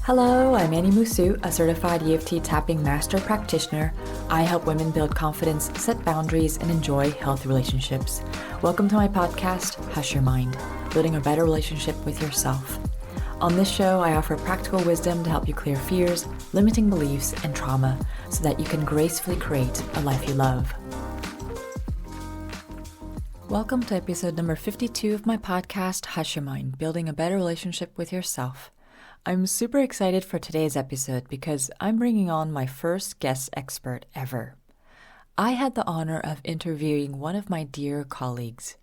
Hello, I'm Annie Musu, a certified EFT tapping master practitioner. I help women build confidence, set boundaries, and enjoy healthy relationships. Welcome to my podcast, Hush Your Mind, building a better relationship with yourself. On this show, I offer practical wisdom to help you clear fears, limiting beliefs, and trauma so that you can gracefully create a life you love. Welcome to episode number 52 of my podcast, Hush Your Mind, building a better relationship with yourself. I'm super excited for today's episode because I'm bringing on my first guest expert ever. I had the honor of interviewing one of my dear colleagues.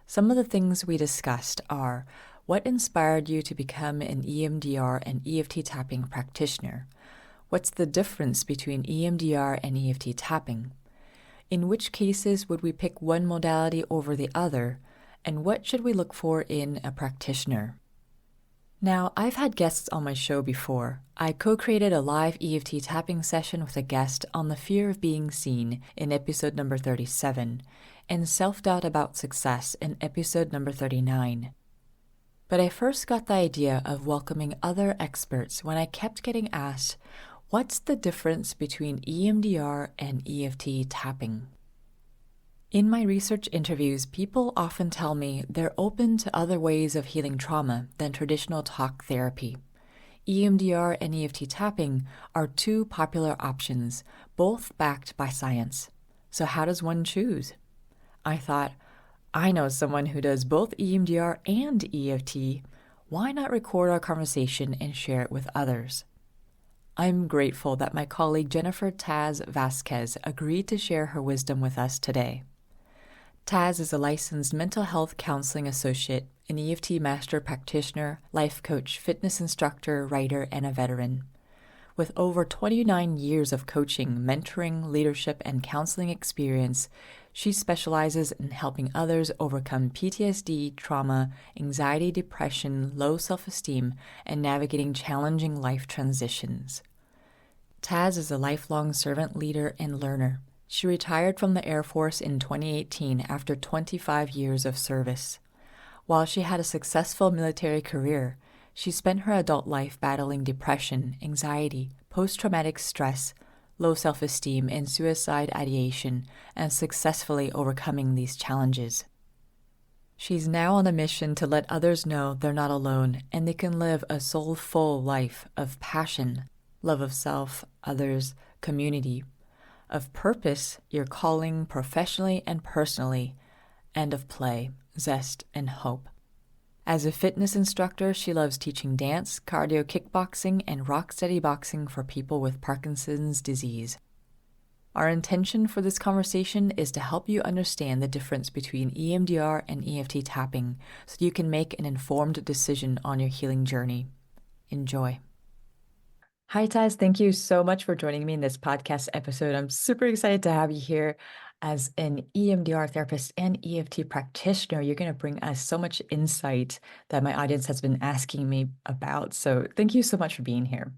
Some of the things we discussed are what inspired you to become an EMDR and EFT tapping practitioner? What's the difference between EMDR and EFT tapping? In which cases would we pick one modality over the other? And what should we look for in a practitioner? Now, I've had guests on my show before. I co-created a live EFT tapping session with a guest on the fear of being seen in episode number 37 and self-doubt about success in episode number 39. But I first got the idea of welcoming other experts when I kept getting asked, what's the difference between EMDR and EFT tapping? In my research interviews, people often tell me they're open to other ways of healing trauma than traditional talk therapy. EMDR and EFT tapping are two popular options, both backed by science. So how does one choose? I thought, I know someone who does both EMDR and EFT. Why not record our conversation and share it with others? I'm grateful that my colleague Jennifer Vazquez agreed to share her wisdom with us today. Taz is a licensed mental health counseling associate, an EFT master practitioner, life coach, fitness instructor, writer, and a veteran. With over 29 years of coaching, mentoring, leadership, and counseling experience, she specializes in helping others overcome PTSD, trauma, anxiety, depression, low self-esteem, and navigating challenging life transitions. Taz is a lifelong servant leader and learner. She retired from the Air Force in 2018 after 25 years of service. While she had a successful military career, she spent her adult life battling depression, anxiety, post-traumatic stress, low self-esteem, and suicide ideation, and successfully overcoming these challenges. She's now on a mission to let others know they're not alone and they can live a soulful life of passion, love of self, others, community, of purpose, your calling professionally and personally, and of play, zest, and hope. As a fitness instructor, she loves teaching dance, cardio kickboxing, and rock-steady boxing for people with Parkinson's disease. Our intention for this conversation is to help you understand the difference between EMDR and EFT tapping so you can make an informed decision on your healing journey. Enjoy. Hi, Taz. Thank you so much for joining me in this podcast episode. I'm super excited to have you here as an EMDR therapist and EFT practitioner. You're going to bring us so much insight that my audience has been asking me about. So thank you so much for being here.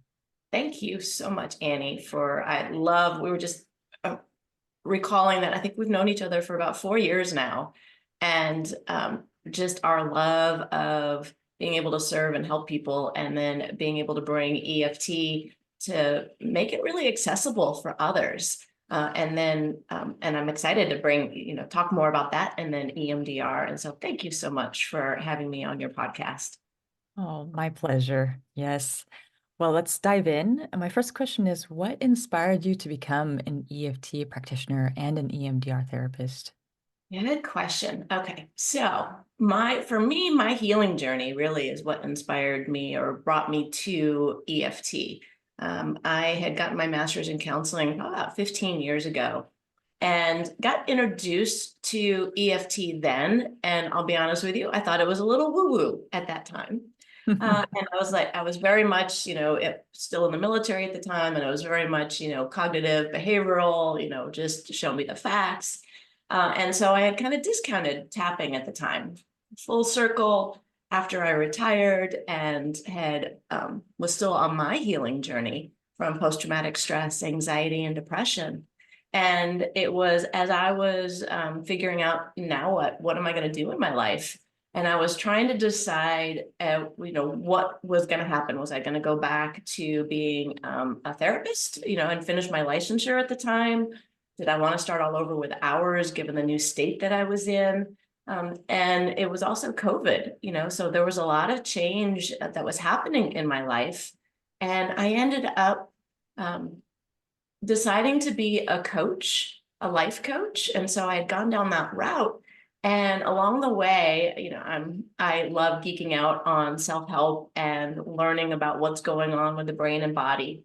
Thank you so much, Annie, we were just recalling that I think we've known each other for about 4 years now. And just our love of being able to serve and help people, and then being able to bring EFT to make it really accessible for others. And I'm excited to talk more about that, and then EMDR. And so thank you so much for having me on your podcast. Oh, my pleasure. Yes. Well, let's dive in. My first question is, what inspired you to become an EFT practitioner and an EMDR therapist? Good question. Okay, so my healing journey really is what inspired me or brought me to EFT. I had gotten my master's in counseling about 15 years ago and got introduced to EFT then. And I'll be honest with you, I thought it was a little woo-woo at that time. And I was very much, still in the military at the time. And I was very much, cognitive, behavioral, just show me the facts. And so I had kind of discounted tapping at the time. Full circle, after I retired and was still on my healing journey from post-traumatic stress, anxiety, and depression. And it was as I was figuring out, now what am I going to do in my life? And I was trying to decide, what was going to happen. Was I going to go back to being a therapist, and finish my licensure at the time? Did I want to start all over with hours, given the new state that I was in? And it was also COVID, so there was a lot of change that was happening in my life. And I ended up deciding to be a coach, a life coach. And so I had gone down that route. And along the way, I love geeking out on self-help and learning about what's going on with the brain and body.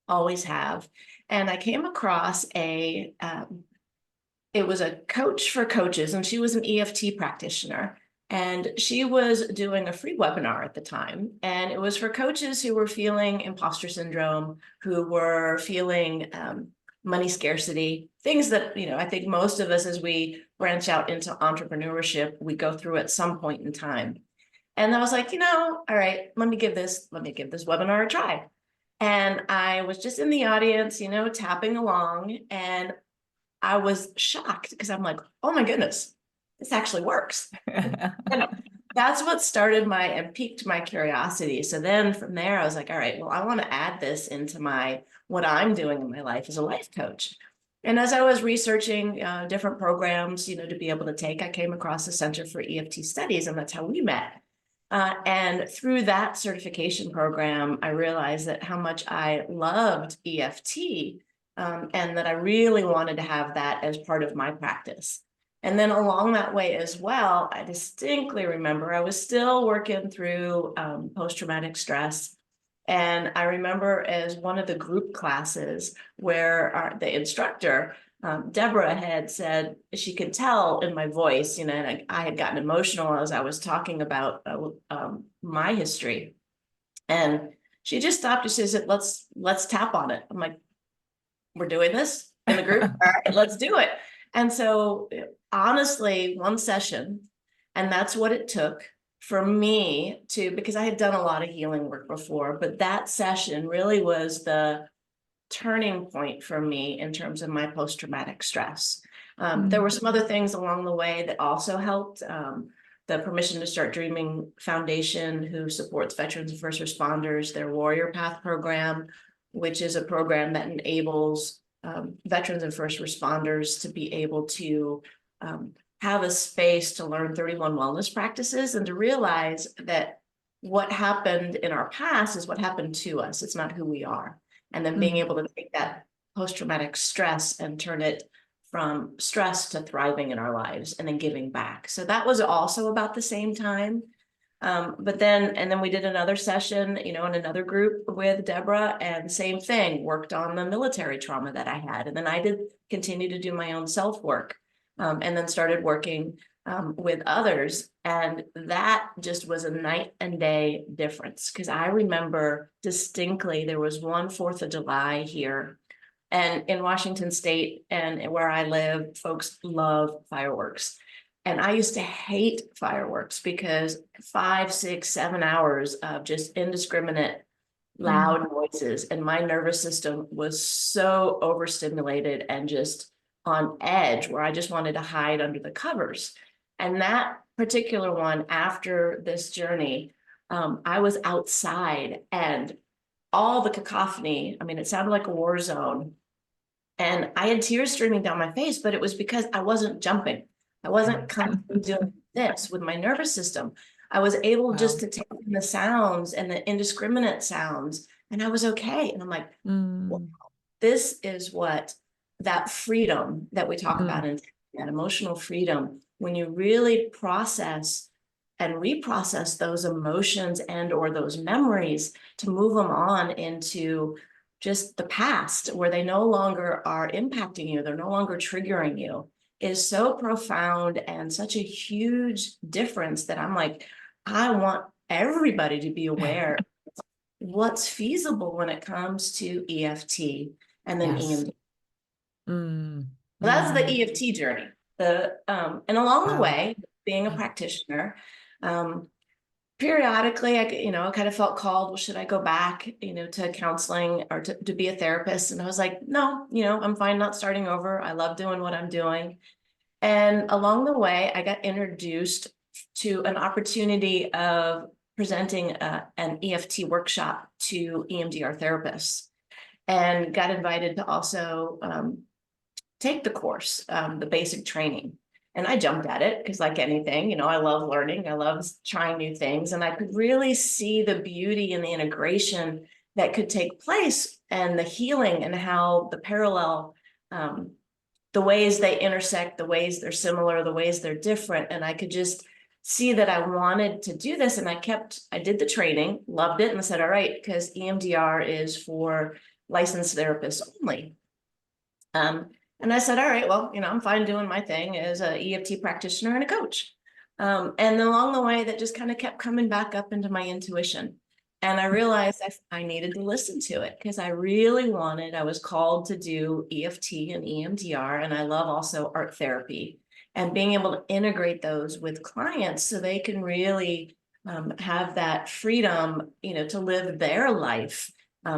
Always have. And I came across it was a coach for coaches, and she was an EFT practitioner. And she was doing a free webinar at the time. And it was for coaches who were feeling imposter syndrome, who were feeling money scarcity, things that, I think most of us, as we branch out into entrepreneurship, we go through at some point in time. And I was like, all right, let me give this webinar a try. And I was just in the audience, tapping along, and I was shocked because I'm like, oh my goodness, this actually works. And that's what started and piqued my curiosity. So then from there, I was like, all right, well, I want to add this into what I'm doing in my life as a life coach. And as I was researching different programs, to be able to take, I came across the Center for EFT Studies, and that's how we met. And through that certification program, I realized that how much I loved EFT, and that I really wanted to have that as part of my practice. And then along that way as well, I distinctly remember I was still working through post-traumatic stress. And I remember as one of the group classes where the instructor, Deborah, had said she could tell in my voice, and I had gotten emotional as I was talking about my history. And she just stopped and she said, let's tap on it. I'm like, we're doing this in the group. All right, let's do it. And so honestly, one session, and that's what it took for me because I had done a lot of healing work before, but that session really was the turning point for me in terms of my post-traumatic stress. There were some other things along the way that also helped. The Permission to Start Dreaming Foundation, who supports veterans and first responders, their Warrior Path program, which is a program that enables veterans and first responders to be able to have a space to learn 31 wellness practices and to realize that what happened in our past is what happened to us. It's not who we are. And then being able to take that post-traumatic stress and turn it from stress to thriving in our lives and then giving back. So that was also about the same time. But then we did another session, in another group with Deborah, and same thing, worked on the military trauma that I had. And then I did continue to do my own self-work, and then started working with others. And that just was a night and day difference. Because I remember distinctly, there was one 4th of July here. And in Washington State and where I live, folks love fireworks. And I used to hate fireworks because 5, 6, 7 hours of just indiscriminate, loud noises. And my nervous system was so overstimulated and just on edge where I just wanted to hide under the covers. And that particular one, after this journey, I was outside and all the cacophony, it sounded like a war zone. And I had tears streaming down my face, but it was because I wasn't jumping. I wasn't constantly doing this with my nervous system. I was able just to take in the sounds and the indiscriminate sounds, and I was okay. And I'm like, wow, this is what that freedom that we talk about, in that emotional freedom, when you really process and reprocess those emotions and or those memories to move them on into just the past, where they no longer are impacting you, they're no longer triggering you, is so profound and such a huge difference that I'm like, I want everybody to be aware of what's feasible when it comes to EFT and then EMDR. That's the EFT journey. And along the way, being a practitioner, periodically, I kind of felt called, well, should I go back, to counseling or to be a therapist? And I was like, no, I'm fine not starting over. I love doing what I'm doing. And along the way, I got introduced to an opportunity of presenting an EFT workshop to EMDR therapists, and got invited to also take the course, the basic training. And I jumped at it because, like anything, I love learning. I love trying new things. And I could really see the beauty and the integration that could take place, and the healing, and how the parallel, the ways they intersect, the ways they're similar, the ways they're different. And I could just see that I wanted to do this. And I did the training, loved it, and I said, all right, because EMDR is for licensed therapists only. And I said, all right, well, I'm fine doing my thing as a EFT practitioner and a coach. And along the way, that just kind of kept coming back up into my intuition. And I realized I needed to listen to it, because I was called to do EFT and EMDR, and I love also art therapy, and being able to integrate those with clients so they can really have that freedom, to live their life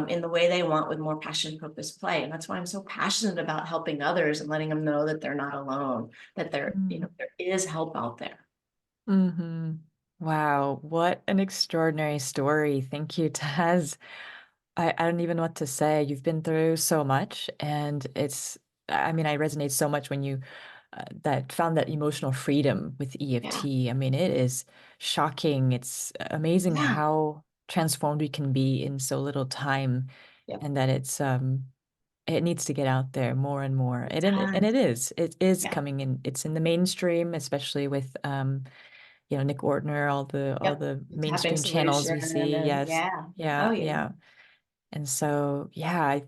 in the way they want, with more passion, purpose, play. And that's why I'm so passionate about helping others and letting them know that they're not alone, that there is help out there. Mm-hmm. Wow, what an extraordinary story. Thank you, Taz. I don't even know what to say. You've been through so much, and I resonate so much when you that found that emotional freedom with Yeah. EFT. I mean, it is shocking. It's amazing Yeah. how transformed we can be in so little time, Yep. and that it needs to get out there more and more. It And does. it is Yeah. coming in. It's in the mainstream, especially with Nick Ortner, all Yep. the The tapping mainstream channels solution, we see. and Yes. yeah. Oh Yeah, yeah. yeah. And so, yeah,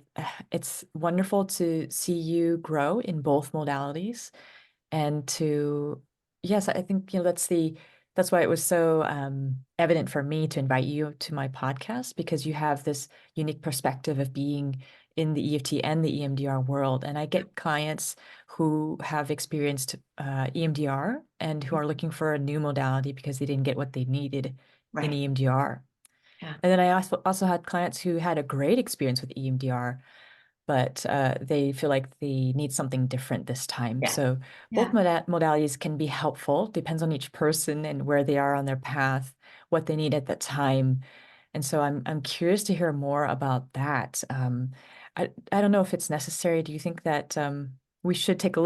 it's wonderful to see you grow in both modalities, and to, yes, I think, that's why it was so evident for me to invite you to my podcast, because you have this unique perspective of being in the EFT and the EMDR world. And I get clients who have experienced EMDR and who are looking for a new modality because they didn't get what they needed in Right. EMDR. Yeah. And then I also had clients who had a great experience with EMDR, but they feel like they need something different this time. Yeah. So both Yeah. modalities can be helpful, depends on each person and where they are on their path, what they need at that time. And so I'm curious to hear more about that. I don't know if it's necessary. Do you think that we should take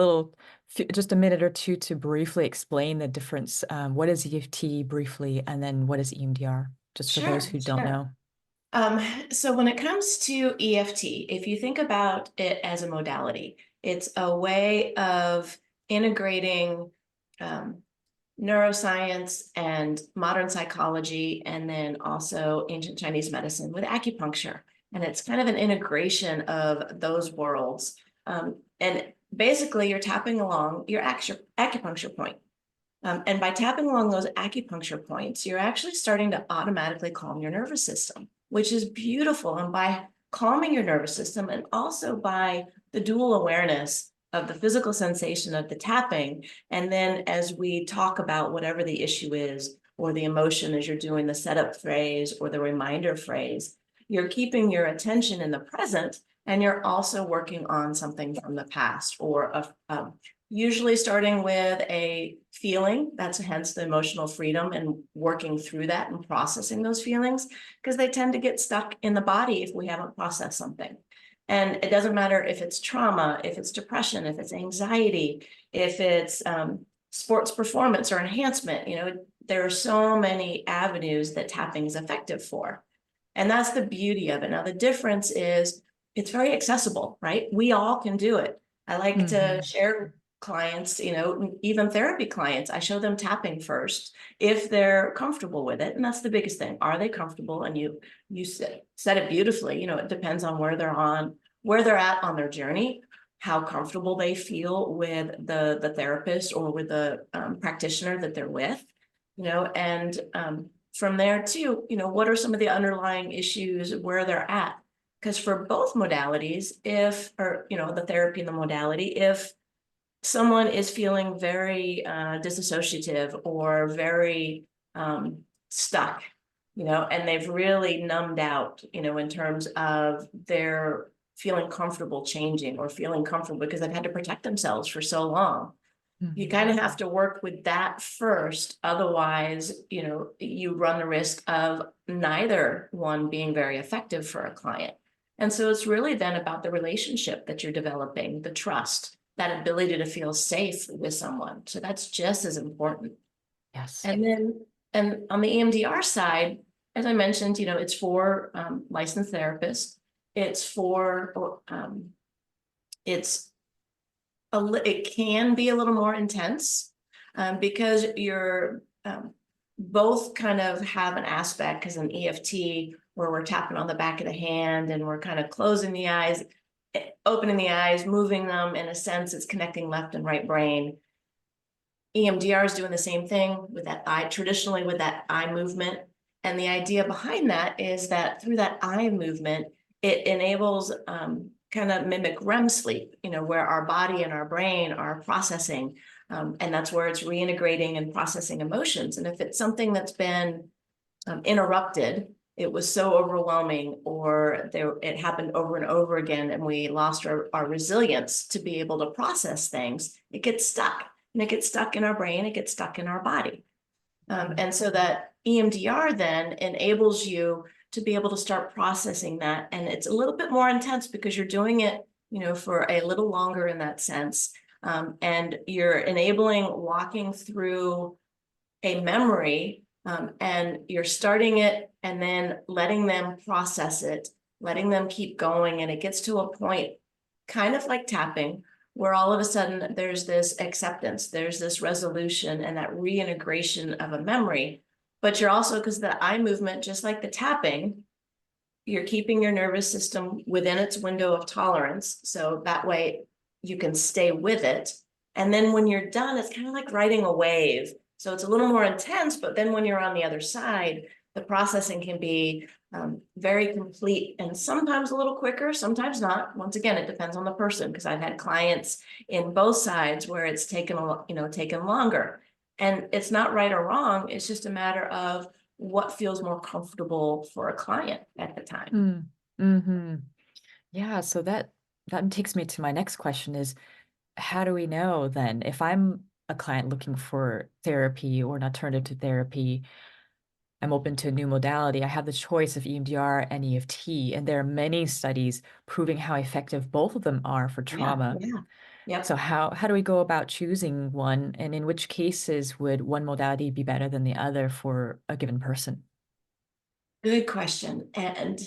just a minute or two to briefly explain the difference? What is EFT briefly, and then what is EMDR, just for those Sure. who don't Sure. know? So when it comes to EFT, if you think about it as a modality, it's a way of integrating um, neuroscience and modern psychology, and then also ancient Chinese medicine with acupuncture. And it's kind of an integration of those worlds. And basically, you're tapping along your acupuncture point. And by tapping along those acupuncture points, you're actually starting to automatically calm your nervous system, which is beautiful. And by calming your nervous system, and also by the dual awareness of the physical sensation of the tapping, and then as we talk about whatever the issue is, or the emotion as you're doing the setup phrase or the reminder phrase, you're keeping your attention in the present, and you're also working on something from the past, or usually starting with a feeling. That's hence the emotional freedom, and working through that and processing those feelings, because they tend to get stuck in the body if we haven't processed something. And it doesn't matter if it's trauma, if it's depression, if it's anxiety, if it's sports performance or enhancement. There are so many avenues that tapping is effective for. And that's the beauty of it. Now, the difference is it's very accessible, right? We all can do it. I like to Hmm. share clients, even therapy clients, I show them tapping first if they're comfortable with it. And that's the biggest thing. Are they comfortable? And you said it beautifully. It depends on where they're at on their journey, how comfortable they feel with the therapist or with the practitioner that they're with, and from there too, what are some of the underlying issues where they're at? Because for both modalities, the therapy and the modality, if someone is feeling very disassociative or very stuck, and they've really numbed out, in terms of their feeling comfortable changing, or feeling comfortable because they've had to protect themselves for so long. You kind of have to work with that first. Otherwise, you run the risk of neither one being very effective for a client. And so it's really then about the relationship that you're developing, the trust, that ability to feel safe with someone. So that's just as important. Yes. And on the EMDR side, as I mentioned, it's for licensed therapists. It can be a little more intense because you're both kind of have an aspect, because an EFT where we're tapping on the back of the hand and we're kind of closing the eyes, opening the eyes, moving them. In a sense, it's connecting left and right brain. EMDR is doing the same thing with that eye, traditionally with that eye movement. And the idea behind that is that through that eye movement, it enables kind of mimic REM sleep, where our body and our brain are processing. And that's where it's reintegrating and processing emotions. And if it's something that's been interrupted, it was so overwhelming, or it happened over and over again, and we lost our resilience to be able to process things, it gets stuck. And it gets stuck in our brain, it gets stuck in our body. And so that EMDR then enables you to be able to start processing that. And it's a little bit more intense because you're doing it, for a little longer in that sense. And you're enabling walking through a memory, and you're starting it and then letting them process it, letting them keep going. And it gets to a point kind of like tapping, where all of a sudden there's this acceptance, there's this resolution and that reintegration of a memory. But you're also, because the eye movement, just like the tapping, you're keeping your nervous system within its window of tolerance. So that way you can stay with it. And then when you're done, it's kind of like riding a wave. So it's a little more intense, but then when you're on the other side, the processing can be very complete, and sometimes a little quicker, sometimes not. Once again, it depends on the person, because I've had clients in both sides where it's taken longer. And it's not right or wrong. It's just a matter of what feels more comfortable for a client at the time. Mm-hmm. Yeah, so that takes me to my next question is, how do we know then if I'm a client looking for therapy or an alternative to therapy, I'm open to a new modality. I have the choice of EMDR and EFT, and there are many studies proving how effective both of them are for Yeah, trauma. yeah. Yep. So how do we go about choosing one, and in which cases would one modality be better than the other for a given person? Good question. And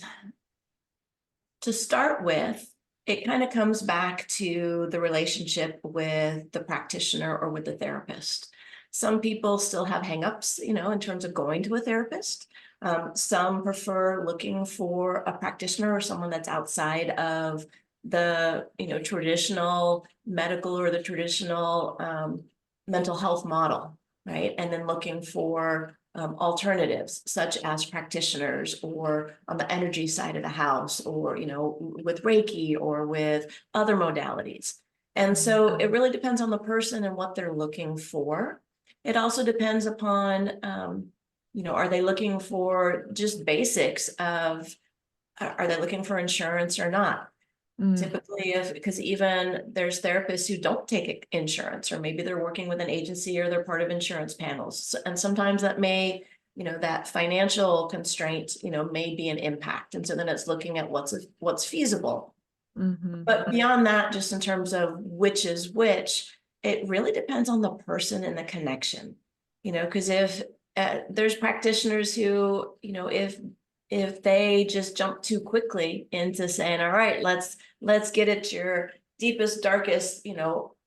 to start with, it kind of comes back to the relationship with the practitioner or with the therapist. Some people still have hangups, in terms of going to a therapist. Some prefer looking for a practitioner or someone that's outside of the, traditional medical or the traditional mental health model, right? And then looking for alternatives, such as practitioners, or on the energy side of the house, or with Reiki or with other modalities. And so it really depends on the person and what they're looking for. It also depends upon are they looking for just basics of, are they looking for insurance or not? Typically, because even there's therapists who don't take insurance, or maybe they're working with an agency or they're part of insurance panels. And sometimes that may, that financial constraint, may be an impact. And so then it's looking at what's feasible. But beyond that, just in terms of which is which, it really depends on the person and the connection, because if there's practitioners who, if they just jump too quickly into saying, all right, let's get at your deepest, darkest,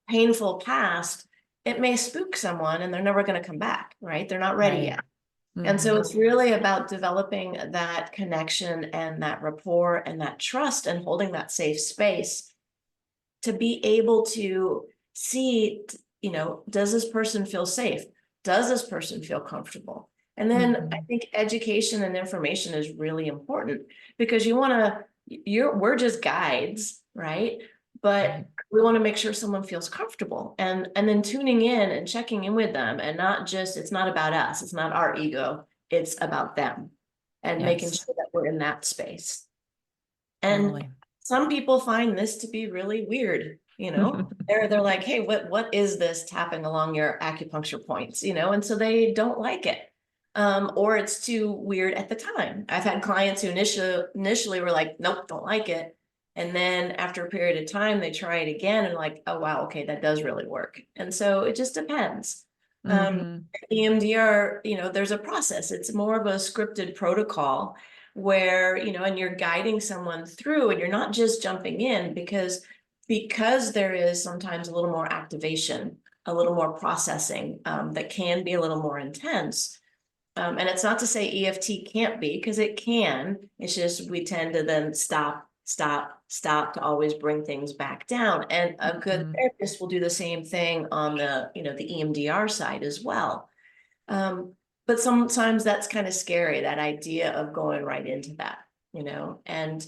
painful past, it may spook someone and they're never going to come back, right? They're not ready yet. And so it's really about developing that connection and that rapport and that trust, and holding that safe space to be able to see, does this person feel safe? Does this person feel comfortable? And then I think education and information is really important, because we're just guides, right? But we want to make sure someone feels comfortable, and then tuning in and checking in with them, and not just, it's not about us, it's not our ego, it's about them, and making Yes, sure that we're in that space. And totally. some people find this to be really weird. They're like, hey, what is this tapping along your acupuncture points, and so they don't like it. Or it's too weird at the time. I've had clients who initially were like, nope, don't like it. And then after a period of time, they try it again and like, oh, wow, okay, that does really work. And so it just depends. Um, Mm-hmm. EMDR, there's a process. It's more of a scripted protocol where, and you're guiding someone through and you're not just jumping in because there is sometimes a little more activation, a little more processing that can be a little more intense. And it's not to say EFT can't be, because it can. It's just we tend to then stop to always bring things back down. And a good Mm-hmm. therapist will do the same thing on the EMDR side as well. But sometimes that's kind of scary, that idea of going right into that. And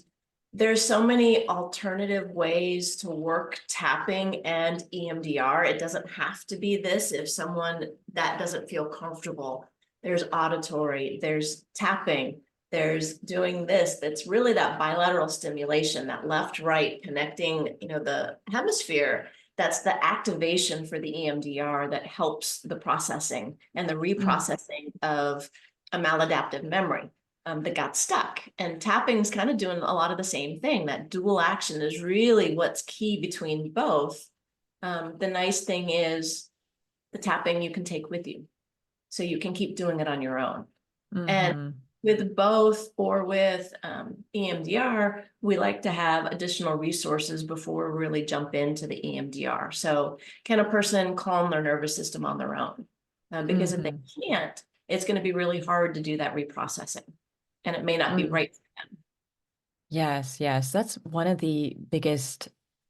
there's so many alternative ways to work tapping and EMDR. It doesn't have to be this if someone that doesn't feel comfortable. There's auditory, there's tapping, there's doing this. That's really that bilateral stimulation, that left, right, connecting, the hemisphere. That's the activation for the EMDR that helps the processing and the reprocessing of a maladaptive memory that got stuck. And tapping's kind of doing a lot of the same thing. That dual action is really what's key between both. The nice thing is the tapping you can take with you, so you can keep doing it on your own. And Mm-hmm. with both or with EMDR, we like to have additional resources before we really jump into the EMDR. So can a person calm their nervous system on their own? Because if they Mm-hmm. can't, it's going to be really hard to do that reprocessing. And it may not be Mm. right for them. Yes, yes. That's one of the biggest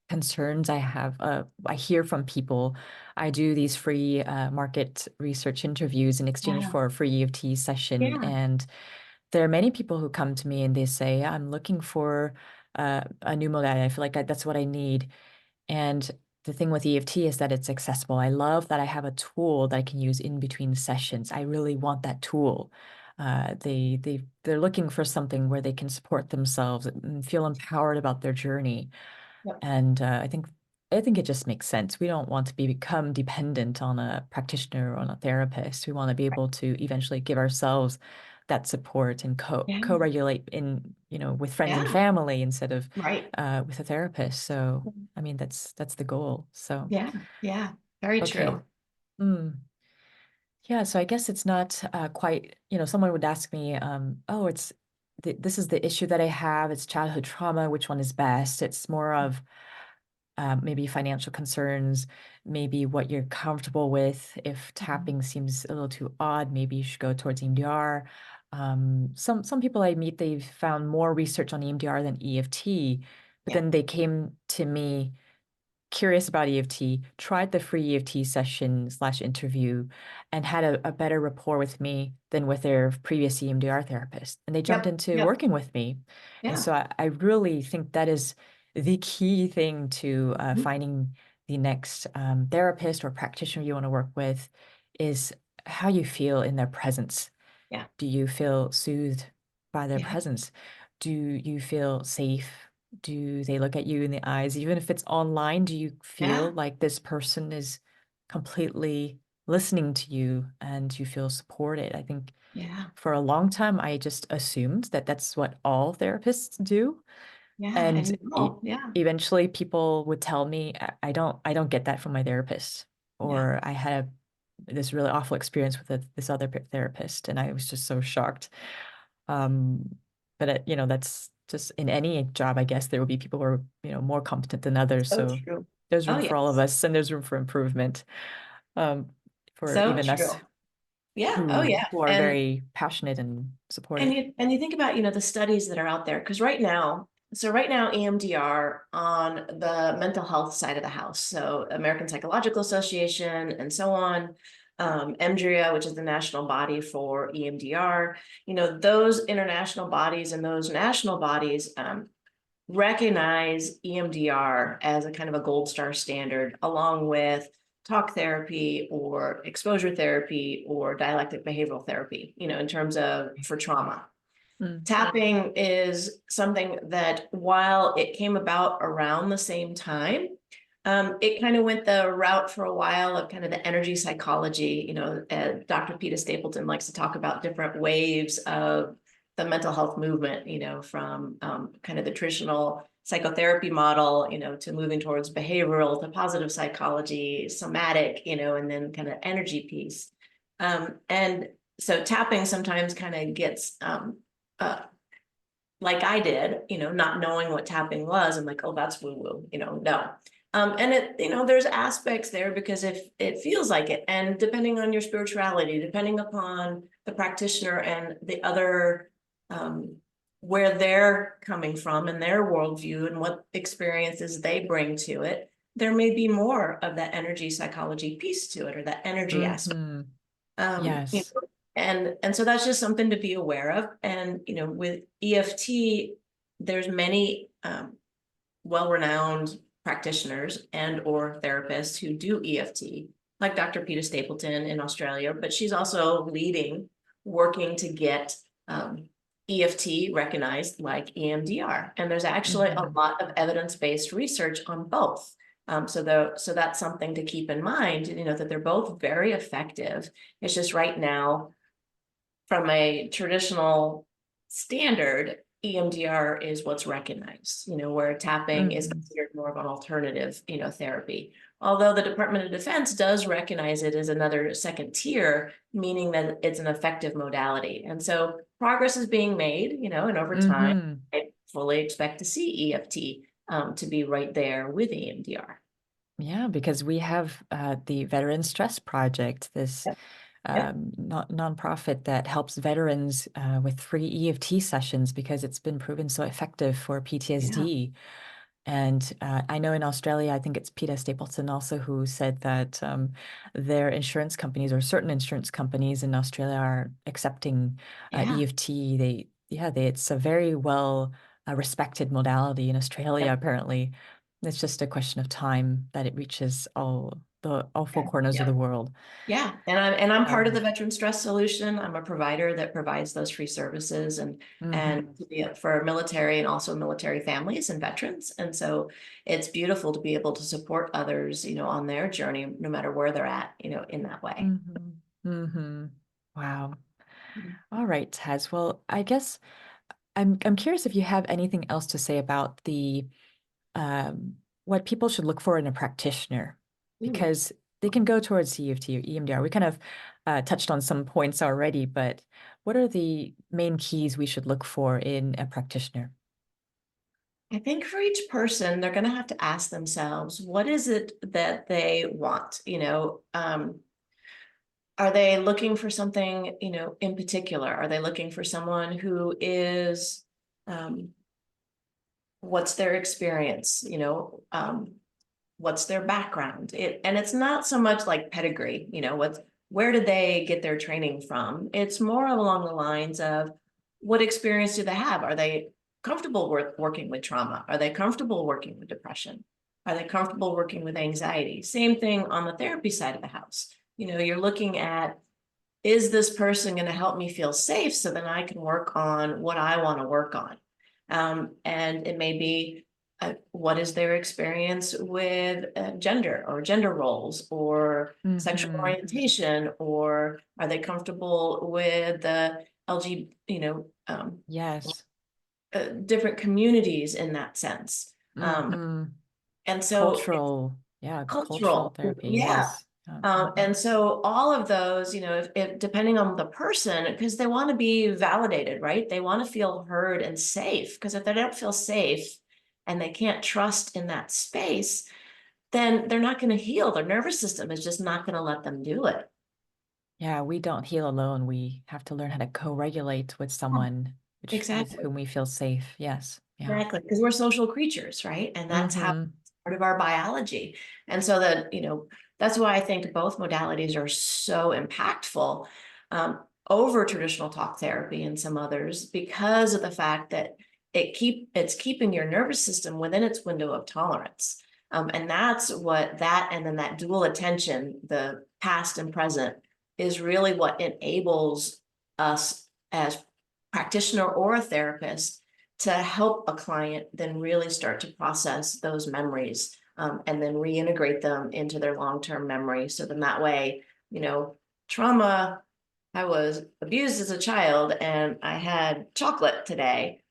concerns I have. I hear from people. I do these free market research interviews in exchange Yeah, for a free EFT session. yeah, And there are many people who come to me and they say, I'm looking for a new modality. I feel like that's what I need. And the thing with EFT is that it's accessible. I love that I have a tool that I can use in between sessions. I really want that tool. They're looking for something where they can support themselves and feel empowered about their journey. yep, And I think it just makes sense. We don't want to become dependent on a practitioner or on a therapist. We want to be able to eventually give ourselves that support and yeah, co-regulate with friends and yeah, family instead of right. with a therapist. So I mean that's the goal. So Yeah, yeah, very okay. true. Mm. Yeah, so I guess it's not quite, someone would ask me, oh, this is the issue that I have. It's childhood trauma. Which one is best? It's more of maybe financial concerns, maybe what you're comfortable with. If Mhm. tapping seems a little too odd, maybe you should go towards EMDR. Some people I meet, they've found more research on EMDR than EFT, but Yeah, then they came to me curious about EFT, tried the free EFT session slash interview, and had a better rapport with me than with their previous EMDR therapist. And they jumped yep, into yep, working with me. And yeah. so I really think that is the key thing to Mhm. finding the next therapist or practitioner you want to work with is how you feel in their presence. Yeah, Do you feel soothed by their yeah, presence? Do you feel safe? Do they look at you in the eyes? Even if it's online, do you feel yeah, like this person is completely listening to you and you feel supported? I think yeah, for a long time, I just assumed that that's what all therapists do. yeah. And And yeah, eventually people would tell me, I don't get that from my therapist. yeah, Or I had this really awful experience with this other therapist, and I was just so shocked. Um, but that's just in any job, I guess there will be people who are, more competent than others. so So true. there's Oh, room for all of yes, us, and there's room for improvement. For so even us true. Yeah, oh, who yeah. who are very passionate and And supportive. you think about, the studies that are out there, because right now, EMDR on the mental health side of the house, so American Psychological Association and so on, EMDRIA, which is the national body for EMDR, those international bodies and those national bodies recognize EMDR as a kind of a gold star standard, along with talk therapy or exposure therapy or dialectic behavioral therapy, in terms of for trauma. Mm, Tapping is something that, while it came about around the same time, It kind of went the route for a while of kind of the energy psychology. Dr. Peter Stapleton likes to talk about different waves of the mental health movement, from kind of the traditional psychotherapy model, to moving towards behavioral, to positive psychology, somatic, and then kind of energy piece. And so tapping sometimes kind of gets like I did, not knowing what tapping was. I'm like, oh, that's woo-woo, no. And there's aspects there because if it feels like it, and depending on your spirituality, depending upon the practitioner and the other, where they're coming from and their worldview and what experiences they bring to it, there may be more of that energy psychology piece to it, or that energy aspect. Yes. And so that's just something to be aware of. And with EFT, there's many well-renowned practitioners and or therapists who do EFT, like Dr. Peter Stapleton in Australia, but she's also working to get EFT recognized like EMDR. And there's actually a lot of evidence-based research on both. So that's something to keep in mind, that they're both very effective. It's just right now, from a traditional standard, EMDR is what's recognized, where tapping is considered more of an alternative, therapy. Although the Department of Defense does recognize it as another second tier, meaning that it's an effective modality. And so progress is being made, and over time, I fully expect to see EFT to be right there with EMDR. Yeah, because we have the Veteran Stress Project, this Yep. nonprofit that helps veterans with free EFT sessions because it's been proven so effective for Yeah. PTSD. And I know in Australia, I think it's Peter Stapleton also who said that their insurance companies, or certain insurance companies in Australia, are accepting Yeah. EFT. It's a very well respected modality in Australia, apparently. It's just a question of time that it reaches all four corners of Yeah. the world. Yeah, and I'm part of the Um, Veteran Stress Solution. I'm a provider that provides those free services and mhm. to be for military and also military families and veterans. And so it's beautiful to be able to support others, on their journey, no matter where they're at, in that way. Wow. All right, Taz. Well, I guess I'm curious if you have anything else to say about the what people should look for in a practitioner, Ooh. because they can go towards CFT or EMDR. We kind of touched on some points already, but what are the main keys we should look for in a practitioner? I think for each person, they're going to have to ask themselves, what is it that they want? Are they looking for something, in particular? Are they looking for someone who is, um, what's their experience? What's their background? And it's not so much like pedigree, where did they get their training from? It's more along the lines of what experience do they have? Are they comfortable working with trauma? Are they comfortable working with depression? Are they comfortable working with anxiety? Same thing on the therapy side of the house. You're looking at, is this person going to help me feel safe so then I can work on what I want to work on? And it may be, what is their experience with gender or gender roles or sexual Hmm. orientation, or are they comfortable with the LG, Yes. different communities in that sense. Hmm. And so it's Cultural cultural, therapy. yeah. Yes. And so all of those, if depending on the person, because they want to be validated, right? They want to feel heard and safe. Because if they don't feel safe and they can't trust in that space, then they're not going to heal. Their nervous system is just not going to let them do it. Yeah, we don't heal alone. We have to learn how to co-regulate with someone with Exactly. whom we feel safe. Yes. Yeah. Exactly, because we're social creatures, right? And that's how Hmm. part of our biology. And so that, that's why I think both modalities are so impactful over traditional talk therapy and some others, because of the fact that it's keeping your nervous system within its window of tolerance. And that's what that, and then that dual attention, the past and present, is really what enables us as practitioner or a therapist to help a client then really start to process those memories and then reintegrate them into their long-term memory. So then that way, trauma, I was abused as a child and I had chocolate today.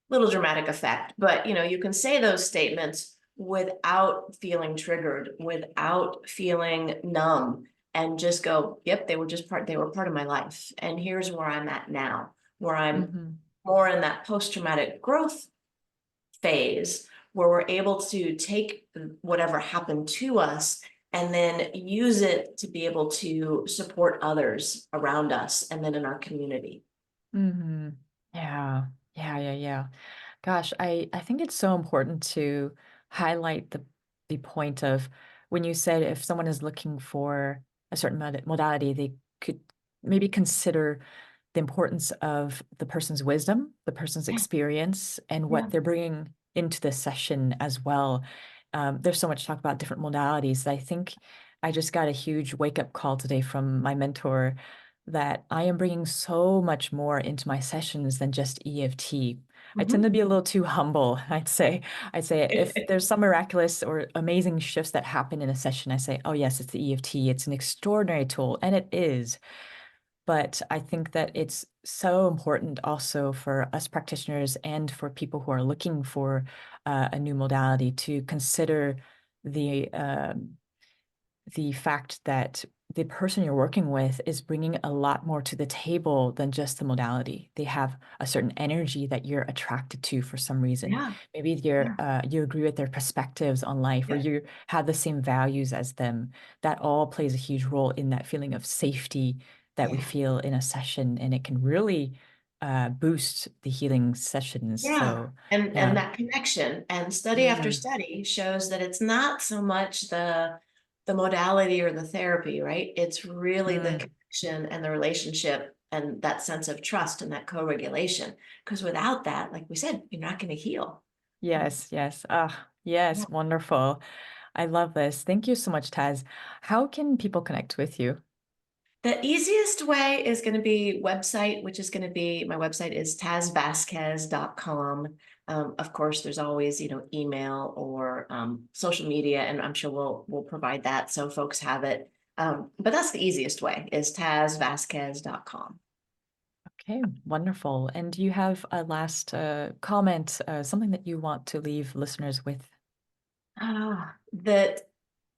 Little dramatic effect, but you can say those statements without feeling triggered, without feeling numb, and just go, yep, they were part of my life. And here's where I'm at now, where I'm more in that post-traumatic growth phase, where we're able to take whatever happened to us and then use it to be able to support others around us and then in our community. Mm-hmm. Yeah. Yeah. Gosh, I think it's so important to highlight the point of when you said if someone is looking for a certain modality, they could maybe consider the importance of the person's wisdom, the person's Yeah, experience, and yeah. what they're bringing into the session as well. There's so much talk about different modalities. I think I just got a huge wake-up call today from my mentor that I am bringing so much more into my sessions than just EFT. I tend to Mhm. be a little too humble, I'd say. I'd say if there's some miraculous or amazing shifts that happen in a session, I say, oh yes, it's the EFT. It's an extraordinary tool, and it is. But I think that it's so important also for us practitioners and for people who are looking for a new modality to consider the the fact that the person you're working with is bringing a lot more to the table than just the modality. They have a certain energy that you're attracted to for some reason. Yeah, Maybe yeah, you agree with their perspectives on life, or yeah, you have the same values as them. That all plays a huge role in that feeling of safety that we yeah. feel in a session, and it can really boost the healing sessions. Yeah. So, And yeah. that connection, and study after Mm, study shows that it's not so much the modality or the therapy, right? It's really the mm. connection and the relationship and that sense of trust and that co-regulation. Because without that, like we said, you're not going to heal. Yes. Ah, Yeah. yes, wonderful. I love this. Thank you so much, Taz. How can people connect with you? The easiest way is going to be website, which is going to be my website is tazvazquez.com. Of course, there's always, email or social media, and I'm sure we'll provide that so folks have it. But that's the easiest way is tazvazquez.com. Okay, wonderful. And do you have a last comment, something that you want to leave listeners with? That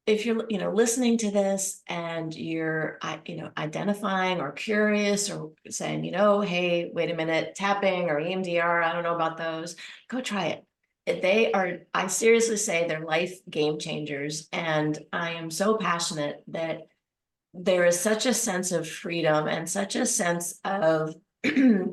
if you're listening to this and you're identifying or curious or saying hey, wait a minute, tapping or EMDR, I don't know about those, go try it. They are, I seriously say, they're life game changers, and I am so passionate that there is such a sense of freedom and such a sense of a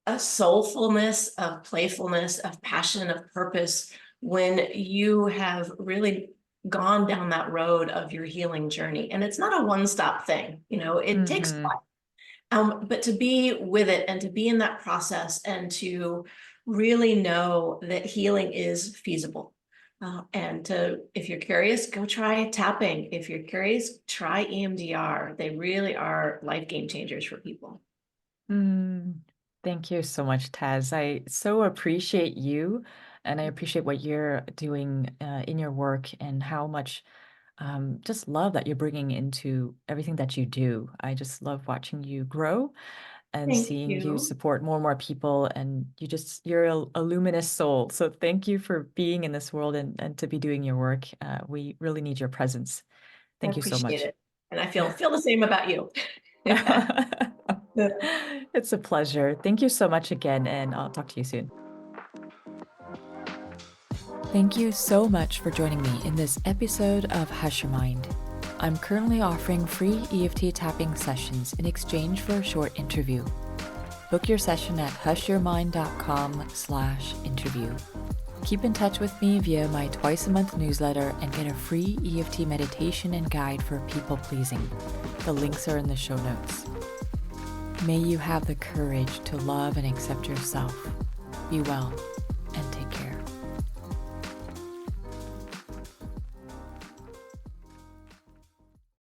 soulfulness, of playfulness, of passion, of purpose when you have really gone down that road of your healing journey. And it's not a one-stop thing, it takes a Mm-hmm. while. But to be with it and to be in that process and to really know that healing is feasible. And if you're curious, go try tapping. If you're curious, try EMDR. They really are life game changers for people. Mm, thank you so much, Taz. I so appreciate you, and I appreciate what you're doing in your work and how much just love that you're bringing into everything that you do. I just love watching you grow and Thank seeing you you. support more and more people, and you're a luminous soul. So thank you for being in this world and to be doing your work. We really need your presence. I Thank you so appreciate much. it. And I feel the same about you. It's a pleasure. Thank you so much again, and I'll talk to you soon. Thank you so much for joining me in this episode of Hush Your Mind. I'm currently offering free EFT tapping sessions in exchange for a short interview. Book your session at hushyourmind.com/interview. Keep in touch with me via my twice-a-month newsletter and get a free EFT meditation and guide for people pleasing. The links are in the show notes. May you have the courage to love and accept yourself. Be well.